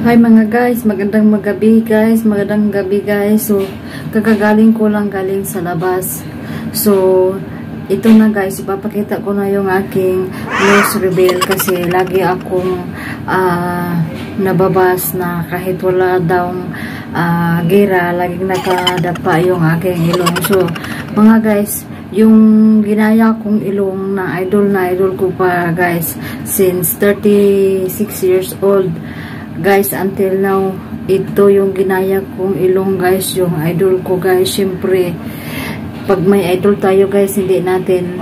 Hi mga guys, magandang gabi guys. So, kakagaling ko lang galing sa labas. So, ito na guys, ipapakita ko na yung aking nose reveal kasi lagi akong nababas na kahit wala daw gira, laging nakadapa yung aking ilong. So, mga guys, yung ginaya kong ilong na idol ko pa guys, since 36 years old. Guys, until now, ito yung ginaya kong ilong guys, yung idol ko guys. Syempre, pag may idol tayo guys, hindi natin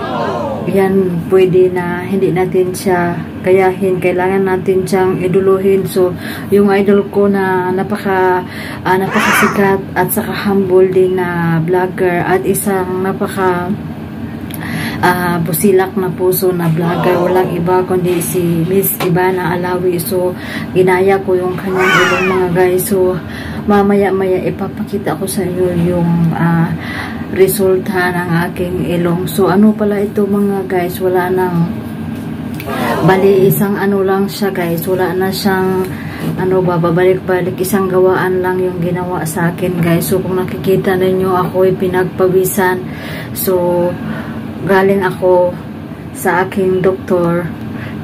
yan pwede na hindi natin siya kayahin, kailangan natin siyang iduluhin. So, yung idol ko na napakasikat at saka humble din na vlogger at isang busilak na puso na vlogger, walang iba kundi si Miss Ivana Alawi. So, ginaya ko yung kanyang ilong mga guys. So, mamaya ipapakita ko sa inyo yung resulta ng aking ilong. So, ano pala ito mga guys, wala nang bali, isang ano lang siya guys, wala na siyang babalik-balik, isang gawaan lang yung ginawa sa akin guys. So, kung nakikita ninyo ako'y pinagpawisan. So, galing ako sa aking doktor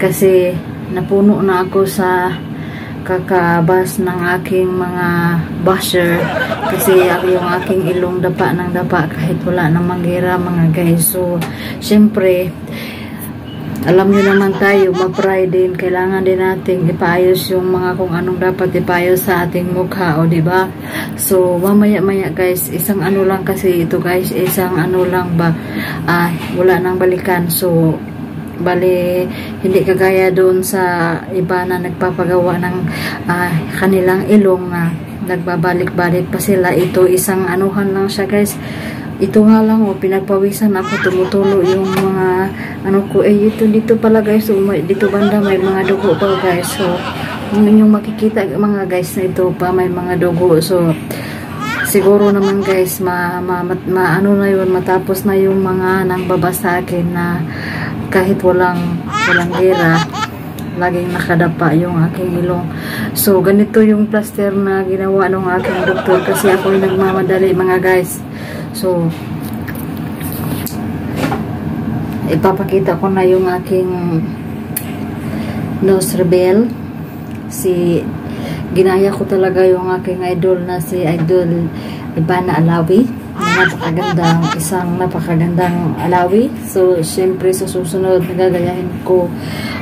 kasi napuno na ako sa kakabas ng aking mga basher kasi yung aking ilong dapa ng dapa kahit wala namang gira mga guys. So, syempre, alam nyo naman tayo, ma-pride din, kailangan din natin ipaayos yung mga kung anong dapat ipaayos sa ating mukha, o diba? So, mamaya guys, isang ano lang kasi ito guys, isang ano lang ba, wala nang balikan. So, bali, hindi kagaya doon sa iba na nagpapagawa ng kanilang ilong na nagbabalik-balik pa sila. Ito, isang anuhan lang siya guys. Ito nga lang, pinagpawisan ako, tumutulo yung mga ano ko. Dito pala guys, so, dito banda may mga dugo pa guys. So, yung makikita mga guys na ito pa may mga dugo. So, siguro naman guys, ano na yun, matapos na yung mga nangbaba sa akin na kahit walang gira, laging nakadapa yung aking ilong. So, ganito yung plaster na ginawa ng aking doktor kasi ako yung nagmamadali mga guys. So, ipapakita ko na yung aking nose reveal. Ginaya ko talaga yung aking idol na si Idol Ivana Alawi. Isang napakagandang Alawi. So, syempre sa susunod nagagayahin ko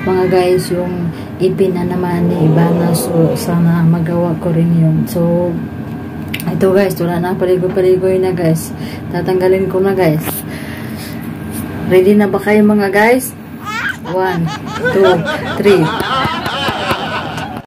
mga guys yung ipin na naman ni Ivana. So, sana magawa ko rin yun. So, ito guys, wala na, paligoy-paligoy na guys. Tatanggalin ko na guys. Ready na ba kayo mga guys? 1, 2, 3.